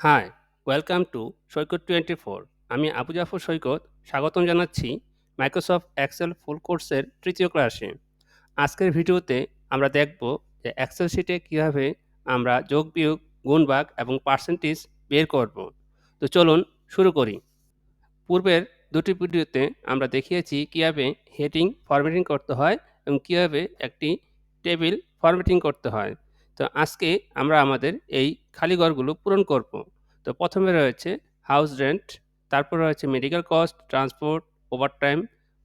High, welcome to সৈকত 24। আমি আবু জাফর সৈকত। স্বাগতম জানাচ্ছি মাইক্রোসফট এক্সেল ফুল কোর্সের তৃতীয় ক্লাসে। আজকের ভিডিওতে আমরা দেখব যে এক্সেল শিটে কীভাবে আমরা যোগ বিয়োগ, গুণ ভাগ এবং পার্সেন্টেজ বের করব। তো চলুন শুরু করি। পূর্বের দুটি ভিডিওতে আমরা দেখিয়েছি কীভাবে হেডিং ফরম্যাটিং করতে হয় এবং কীভাবে একটি টেবিল ফরম্যাটিং করতে হয়। তো আজকে আমরা আমাদের এই খালি ঘরগুলো পূরণ করব। তো প্রথমে রয়েছে হাউস রেন্ট, তারপর রয়েছে medical cost, transport,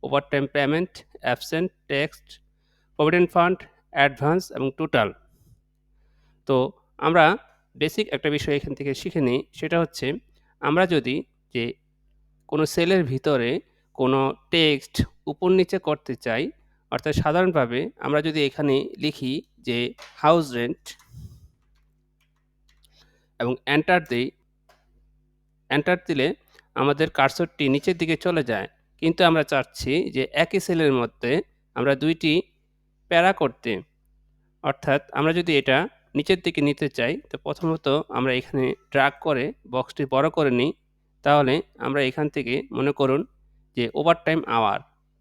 overtime payment, absent, text, provident fund, advance এবং টোটাল। তো আমরা বেসিক একটা বিষয় এখান থেকে শিখে নিই, সেটা হচ্ছে আমরা যদি যে কোনো সেলের ভিতরে কোনো টেক্সট উপর নিচে করতে চাই, অর্থাৎ সাধারণভাবে আমরা যদি এখানে লিখি যে হাউস রেন্ট এবং এন্টার দিলে আমাদের কার্সরটি নিচের দিকে চলে যায়। কিন্তু আমরা চাচ্ছি যে একই সেলের মধ্যে আমরা ২ টি প্যারা করতে। অর্থাৎ আমরা যদি এটা নিচের দিকে নিতে চাই, তো প্রথমত আমরা এখানে ড্র্যাগ করে বক্সটি বড় করে নিই। তাহলে আমরা এখান থেকে মনে করুন যে ওভারটাইম আওয়ার।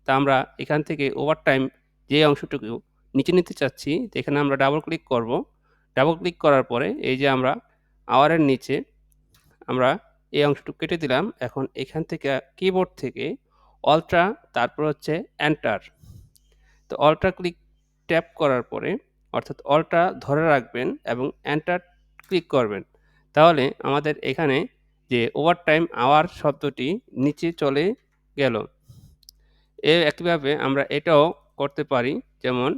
তা আমরা এখান থেকে ওভারটাইম যে অংশটুকু নিচে নিতে চাচ্ছি, তো এখানে আমরা ডাবল ক্লিক করব। ডাবল ক্লিক করার পরে এই যে আমরা আওয়ারের নিচে আমরা এই অংশটুকু কেটে দিলাম। এখন এখান থেকে কিবোর্ড থেকে অল্ট্রা, তারপর হচ্ছে এন্টার। তো অল্ট্রা ট্যাপ করার পরে, অর্থাৎ অল্ট্রা ধরে রাখবেন এবং এন্টার ক্লিক করবেন। তাহলে আমাদের এখানে যে ওভারটাইম আওয়ার শব্দটি নিচে চলে গেল। একইভাবে আমরা এটাও করতে পারি, যেমন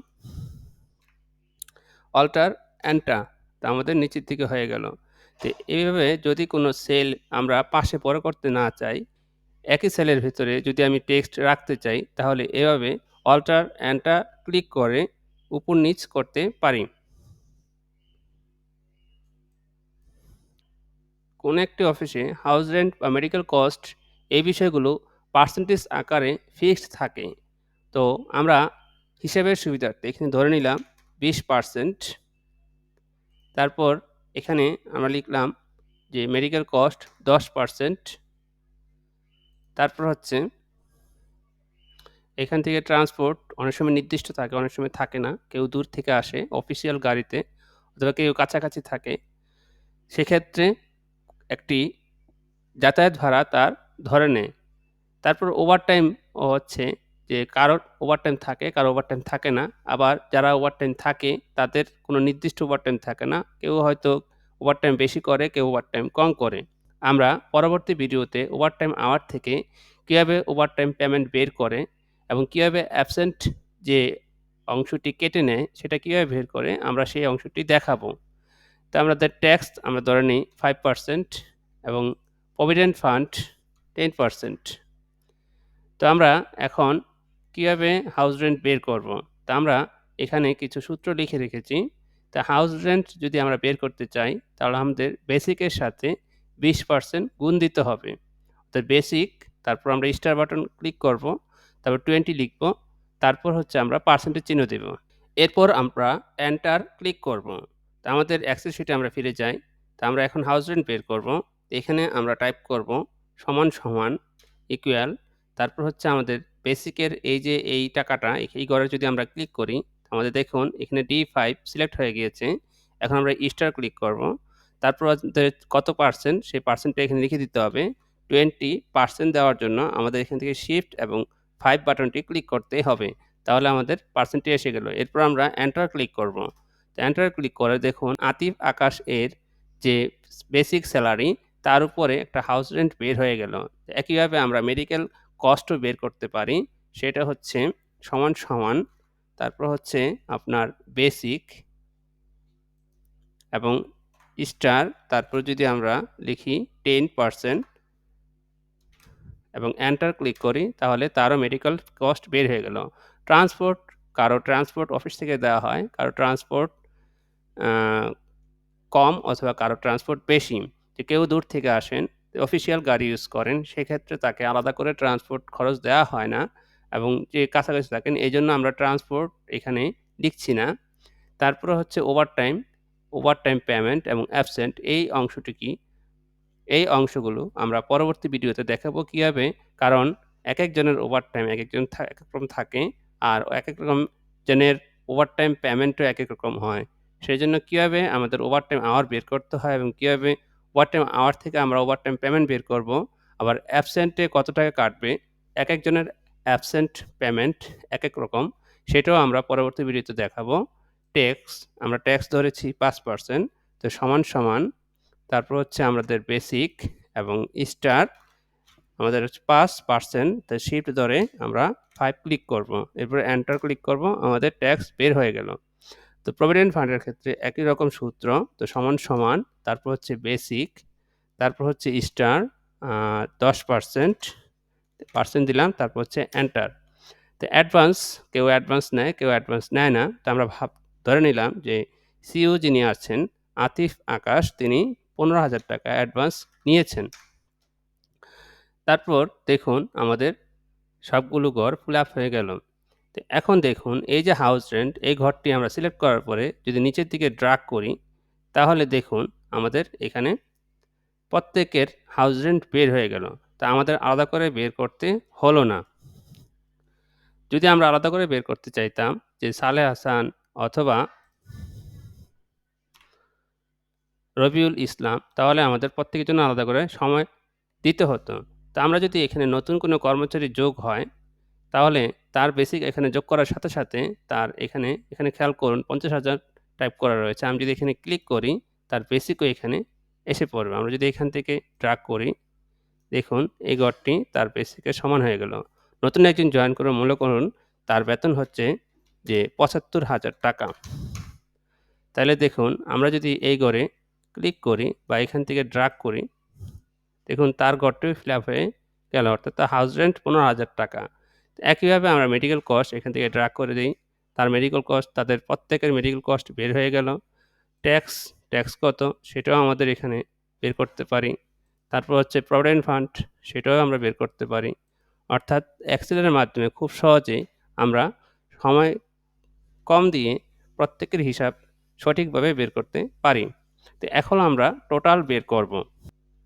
অল্টার এন্টার, তা আমাদের নিচের দিকে হয়ে গেল। তো এইভাবে যদি কোনো সেল আমরা পাশে পরে করতে না চাই, একই সেলের ভিতরে যদি আমি টেক্সট রাখতে চাই, তাহলে এভাবে অল্টার এন্টার ক্লিক করে উপর নিচ করতে পারি। কোনো একটি অফিসে হাউস রেন্ট বা মেডিকেল কস্ট, এই বিষয়গুলো পার্সেন্টেজ আকারে ফিক্সড থাকে। তো আমরা হিসাবের সুবিধার্থে এখানে ধরে নিলাম 20%। তারপর এখানে আমরা লিখলাম যে মেডিকেল কস্ট 10%। তারপর হচ্ছে এখান থেকে ট্রান্সপোর্ট অনেক সময় নির্দিষ্ট থাকে, অনেক সময় থাকে না। কেউ দূর থেকে আসে অফিসিয়াল গাড়িতে, অথবা কেউ কাছাকাছি থাকে। সেক্ষেত্রে একটি যাতায়াত ভাড়া তার ধরে নেয়। তারপর ওভারটাইম হচ্ছে যে কারোর ওভারটাইম থাকে, কারো ওভারটাইম থাকে না। আবার যারা ওভারটাইম থাকে তাদের কোনো নির্দিষ্ট ওভারটাইম থাকে না। কেউ হয়তো ওভারটাইম বেশি করে, কেউ ওভারটাইম কম করে। আমরা পরবর্তী ভিডিওতে ওভারটাইম আওয়ার থেকে কীভাবে ওভারটাইম পেমেন্ট বের করে এবং কীভাবে অ্যাবসেন্ট যে অংশটি কেটে নেয় সেটা কীভাবে বের করে আমরা সেই অংশটি দেখাবো। তো আমাদের ট্যাক্স আমরা ধরে নিই 5% এবং প্রভিডেন্ট ফান্ড 10%। তো আমরা এখন কীভাবে হাউস রেন্ট বের করব? তা আমরা এখানে কিছু সূত্র লিখে রেখেছি। তা হাউস রেন্ট যদি আমরা বের করতে চাই, তাহলে আমাদের বেসিকের সাথে 20% গুণ দিতে হবে। তো বেসিক, তারপর আমরা স্টার বাটন ক্লিক করব, তারপর 20 লিখব, তারপর হচ্ছে আমরা পার্সেন্টেজ চিহ্ন দেব। এরপর আমরা এন্টার ক্লিক করব। তা আমাদের এক্সেল শিটে আমরা ফিরে যাই। তা আমরা এখন হাউস রেন্ট বের করব। এখানে আমরা টাইপ করব সমান, সমান, ইকুয়াল, তারপর হচ্ছে আমাদের বেসিকের এই যে এই টাকাটা, এই ঘরে যদি আমরা ক্লিক করি, আমাদের দেখুন এখানে D5 সিলেক্ট হয়ে গিয়েছে। এখন আমরা স্টার ক্লিক করব। তারপর আমাদের কত পার্সেন্ট, সেই পার্সেন্টটা এখানে লিখে দিতে হবে। 20% দেওয়ার জন্য আমাদের এখান থেকে শিফট এবং 5 বাটনটি ক্লিক করতে হবে। তাহলে আমাদের পার্সেন্টটি এসে গেল। এরপর আমরা এন্টার ক্লিক করব। তো এন্টার ক্লিক করে দেখুন আতিফ আকাশ এর যে বেসিক স্যালারি, তার উপরে একটা হাউস রেন্ট বের হয়ে গেল। একইভাবে আমরা মেডিকেল কস্টও বের করতে পারি। সেটা হচ্ছে সমান, সমান, তারপর হচ্ছে আপনার বেসিক এবং স্টার, তারপর যদি আমরা লিখি 10% এবং এন্টার ক্লিক করি, তাহলে তারও মেডিকেল কস্ট বের হয়ে গেল। ট্রান্সপোর্ট, কারো ট্রান্সপোর্ট অফিস থেকে দেওয়া হয়, কারো ট্রান্সপোর্ট আ কম অথবা কারো ট্রান্সপোর্ট বেশি। যে কেউ দূর থেকে আসেন, অফিসিয়াল গাড়ি ইউজ করেন, সেক্ষেত্রে তাকে আলাদা করে ট্রান্সপোর্ট খরচ দেওয়া হয় না, এবং যে কাছাকাছি থাকেন এজন্য আমরা ট্রান্সপোর্ট এখানে লিখছি না। তারপরে হচ্ছে ওভারটাইম পেমেন্ট এবং অ্যাবসেন্ট, এই অংশটি কি এই অংশগুলো আমরা পরবর্তী ভিডিওতে দেখাবো কিভাবে, কারণ একেকজনের ওভারটাইম একেকজন একেক রকম থাকে আর একেক রকম জনের ওভারটাইম পেমেন্টও একেক রকম হয়। সেজন্য কিভাবে আমাদের ওভারটাইম আওয়ার বের করতে হয় এবং কিভাবে ওভারটাইম আওয়ার থেকে আমরা ওভারটাইম পেমেন্ট বের করব, আবার অ্যাবসেন্টে কত টাকা কাটবে, একেকজনের অ্যাবসেন্ট পেমেন্ট একেক রকম, সেটাও আমরা পরবর্তী ভিডিওতে দেখাবো। ট্যাক্স, আমরা ট্যাক্স ধরেছি 5%, তো সমান তারপর হচ্ছে আমাদের বেসিক এবং স্টার আমাদের হচ্ছে 5%, তো শিফট ধরে আমরা 5 ক্লিক করব। এরপরে এন্টার ক্লিক করব, আমাদের ট্যাক্স বের হয়ে গেল। তো প্রভিডেন্ট ফান্ডের ক্ষেত্রে একই রকম সূত্র, তো সমান, তারপর হচ্ছে বেসিক, তারপর হচ্ছে স্টার 10% পার্সেন্ট দিলাম, তারপর হচ্ছে এন্টার। তো অ্যাডভান্স, কেউ অ্যাডভান্স নেয়, কেউ অ্যাডভান্স নেয় না। তো আমরা ধরে নিলাম যে সিইও যিনি আছেন আতিফ আকাশ, তিনি 15,000 টাকা অ্যাডভান্স নিয়েছেন। তারপর দেখুন আমাদের সবগুলো ঘর ফিল আপ হয়ে গেল। তো এখন দেখুন এই যে হাউস রেন্ট, এই ঘরটি আমরা সিলেক্ট করার পরে যদি নিচের দিকে ড্রাগ করি, তাহলে দেখুন আমাদের এখানে প্রত্যেকের হাউস রেন্ট বের হয়ে গেল। তা আমাদের আলাদা করে বের করতে হলো না। যদি আমরা আলাদা করে বের করতে চাইতাম যে সালেহ হাসান অথবা রবিউল ইসলাম, তাহলে আমাদের প্রত্যেকের জন্য আলাদা করে সময় দিতে হতো। তা আমরা যদি এখানে নতুন কোনো কর্মচারী যোগ হয়, তাহলে তার বেসিক এখানে যোগ করার সাথে তার এখানে খেয়াল করুন 50,000 টাইপ করা রয়েছে। আমি যদি এখানে ক্লিক করি, তার বেসিকও এখানে এসে পড়বে। আমরা যদি এখান থেকে ড্রাগ করি, দেখুন এই ঘরটি তার বেসিকের সমান হয়ে গেল। নতুন একজন জয়েন করে মনে করুন তার বেতন হচ্ছে যে 75,000 টাকা। তাহলে দেখুন আমরা যদি এই ঘরে ক্লিক করি বা এখান থেকে ড্রাগ করি, দেখুন তার ঘরটিও ফিল আপ হয়ে গেল, অর্থাৎ তার হাউস রেন্ট 15,000 টাকা। একইভাবে আমরা মেডিকেল কস্ট এখান থেকে ড্রাগ করে দিই, তার মেডিকেল কস্ট, তাদের প্রত্যেকের মেডিকেল কস্ট বের হয়ে গেল। ট্যাক্স কত সেটাও আমাদের এখানে বের করতে পারি। তারপর হচ্ছে প্রভিডেন্ট ফান্ড, সেটাও আমরা বের করতে পারি। অর্থাৎ এক্সেলের মাধ্যমে খুব সহজেই আমরা সময় কম দিয়ে প্রত্যেকের হিসাব সঠিকভাবে বের করতে পারি। তো এখন আমরা টোটাল বের করব।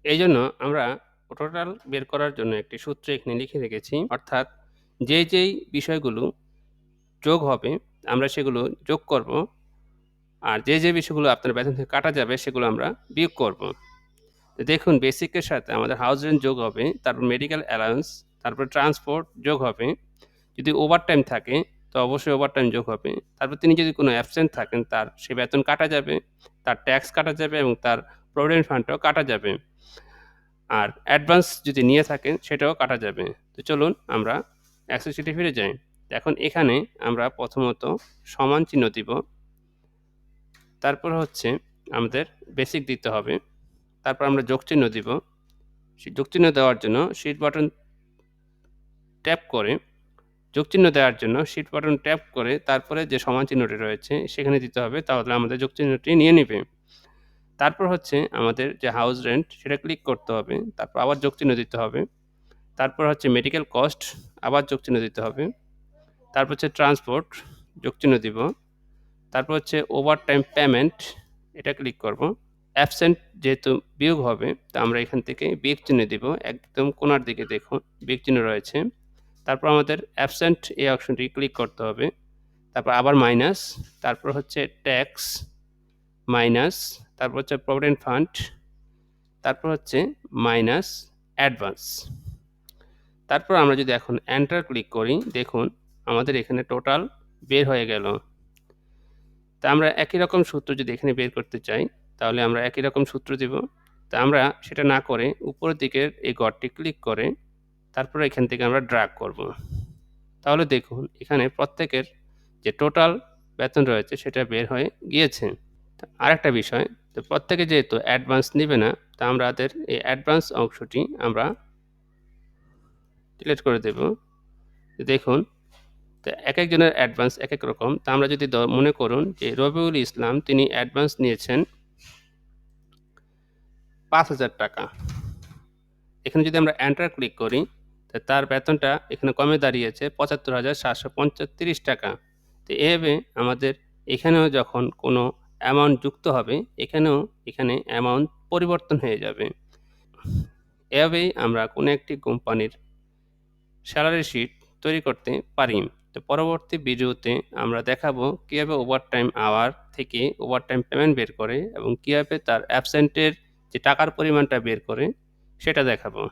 এইজন্য আমরা টোটাল বের করার জন্য একটি সূত্র এখানে লিখে রেখেছি, অর্থাৎ যেই বিষয়গুলো যোগ হবে আমরা সেগুলো যোগ করব, আর যে বিষয়গুলো আপনার বেতন থেকে কাটা যাবে সেগুলো আমরা বিয়োগ করব। তো দেখুন বেসিকের সাথে আমাদের হাউস রেন্ট যোগ হবে, তারপর মেডিকেল অ্যালাউন্স, তারপর ট্রান্সপোর্ট যোগ হবে। যদি ওভারটাইম থাকে তো অবশ্যই ওভারটাইম যোগ হবে। তারপর তিনি যদি কোনো অ্যাবসেন্ট থাকেন তার সে বেতন কাটা যাবে, তার ট্যাক্স কাটা যাবে এবং তার প্রভিডেন্ট ফান্ডটাও কাটা যাবে। আর অ্যাডভান্স যদি নিয়ে থাকেন সেটাও কাটা যাবে। তো চলুন আমরা এক্সেল শিটে ফিরে যাই। এখন এখানে আমরা প্রথমত সমান চিহ্ন দিব, তারপর হচ্ছে আমাদের বেসিক দিতে হবে, তারপর আমরা যোগ চিহ্ন দিব। যোগ চিহ্ন দেওয়ার জন্য শিট বাটন ট্যাপ করে, যোগ চিহ্ন দেওয়ার জন্য শিট বাটন ট্যাপ করে তারপরে যে সমান চিহ্নটি রয়েছে সেখানে দিতে হবে, তাহলে আমাদের যোগ চিহ্নটি নিয়ে নেবে। তারপর হচ্ছে আমাদের যে হাউস রেন্ট সেটা ক্লিক করতে হবে, তারপর আবার যোগ চিহ্ন দিতে হবে। তারপর হচ্ছে মেডিকেল কস্ট, আবার যোগ চিহ্ন দিতে হবে। তারপর হচ্ছে ট্রান্সপোর্ট, যোগ চিহ্ন দিব। তারপর হচ্ছে ওভারটাইম পেমেন্ট, এটা ক্লিক করব। অ্যাবসেন্ট যেহেতু বিয়োগ হবে, তো আমরা এখান থেকে বিয়োগ চিহ্ন দিব। একদম কোণার দিকে দেখুন বিয়োগ চিহ্ন রয়েছে। তারপর আমাদের অ্যাবসেন্ট এই অপশনটি ক্লিক করতে হবে, তারপর আবার মাইনাস, তারপর হচ্ছে ট্যাক্স মাইনাস, তারপর হচ্ছে প্রভিডেন্ট ফান্ড, তারপর হচ্ছে মাইনাস অ্যাডভান্স। তারপর আমরা যদি এখন এন্টার ক্লিক করি, দেখুন আমাদের এখানে টোটাল বের হয়ে গেল। তা আমরা একই রকম সূত্র যদি এখানে বের করতে চাই, তাহলে আমরা একই রকম সূত্র দিব। তা আমরা সেটা না করে উপরের দিকের এই ঘরটি ক্লিক করে তারপরে এখান থেকে আমরা ড্র্যাগ করব। তাহলে দেখুন এখানে প্রত্যেকের যে টোটাল বেতন রয়েছে সেটা বের হয়ে গিয়েছে। আরেকটা বিষয়, তো প্রত্যেকে যেহেতু অ্যাডভান্স নেবে না, তা আমাদের এই অ্যাডভান্স অংশটি আমরা ডিলিট করে দেব। দেখুন তো একেকজনের অ্যাডভান্স একেক রকম। তা আমরা যদি মনে করুন যে রবিউল ইসলাম তিনি অ্যাডভান্স নিয়েছেন 5,000 টাকা। এখানে যদি আমরা এন্টার ক্লিক করি, তো তার বেতনটা এখানে কমে দাঁড়িয়েছে 75,735 টাকা। তো এভাবে আমাদের এখানেও যখন কোনো অ্যামাউন্ট যুক্ত হবে, এখানে অ্যামাউন্ট পরিবর্তন হয়ে যাবে। এভাবেই আমরা কোনো একটি কোম্পানির স্যালারি শিট তৈরি করতে পারি। তো পরবর্তী ভিডিওতে আমরা দেখাবো কীভাবে ওভারটাইম আওয়ার থেকে ওভারটাইম পেমেন্ট বের করে এবং কীভাবে তার অ্যাবসেন্টের যে টাকার পরিমাণটা বের করে সেটা দেখাবো।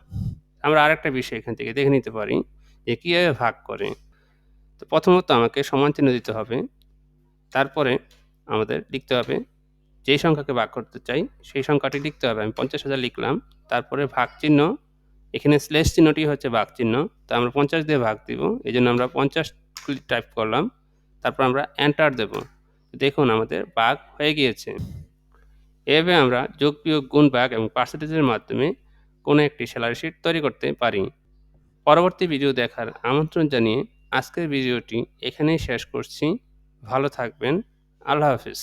আমরা আরেকটা বিষয় এখান থেকে দেখে নিতে পারি যে কীভাবে ভাগ করে। তো প্রথমত আমাকে সমান চিহ্ন দিতে হবে। তারপরে আমাদের লিখতে হবে যেই সংখ্যাকে ভাগ করতে চাই সেই সংখ্যাটি লিখতে হবে। আমি ৫০,০০০ লিখলাম। তারপরে ভাগ চিহ্ন, এখানে স্ল্যাশ চিহ্নটি হচ্ছে ভাগ চিহ্ন। তো আমরা ৫০ দিয়ে ভাগ দিব। এজন্য আমরা ৫০ টাইপ করলাম। তারপর আমরা এন্টার দেব। দেখুন আমাদের ভাগ হয়ে গিয়েছে। এভাবে আমরা যোগ, বিয়োগ, গুণ, ভাগ এবং পার্সেন্টেজের মাধ্যমে কোনো একটি স্যালারি শিট তৈরি করতে পারি। পরবর্তী ভিডিও দেখার আমন্ত্রণ জানিয়ে আজকের ভিডিওটি এখানেই শেষ করছি। ভালো থাকবেন। আল্লাহ হাফেজ।